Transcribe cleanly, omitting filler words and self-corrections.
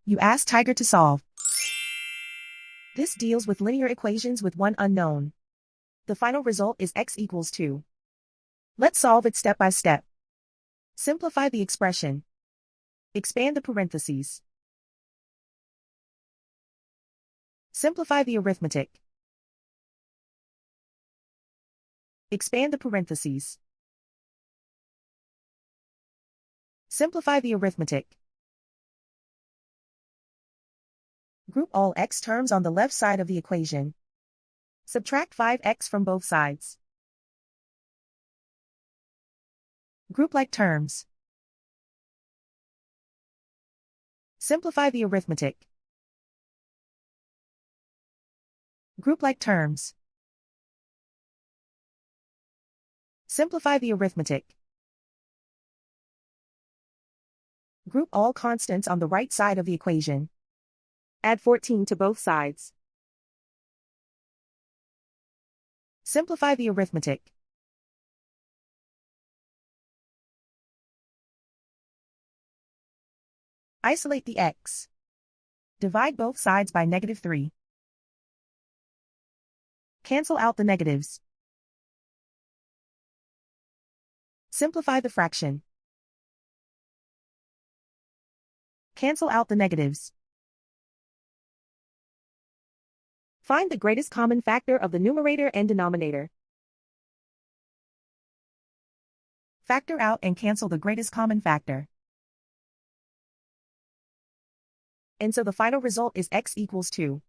You ask Tiger to solve. This deals with linear equations with one unknown. The final result is x equals 2. Let's solve it step by step. Simplify the expression. Expand the parentheses. Simplify the arithmetic. Expand the parentheses. Simplify the arithmetic. Group all x terms on the left side of the equation. Subtract 5x from both sides. Group like terms. Simplify the arithmetic. Group like terms. Simplify the arithmetic. Group all constants on the right side of the equation. Add 14 to both sides. Simplify the arithmetic. Isolate the x. Divide both sides by -3. Cancel out the negatives. Simplify the fraction. Cancel out the negatives. Find the greatest common factor of the numerator and denominator. Factor out and cancel the greatest common factor. And so the final result is x equals 2.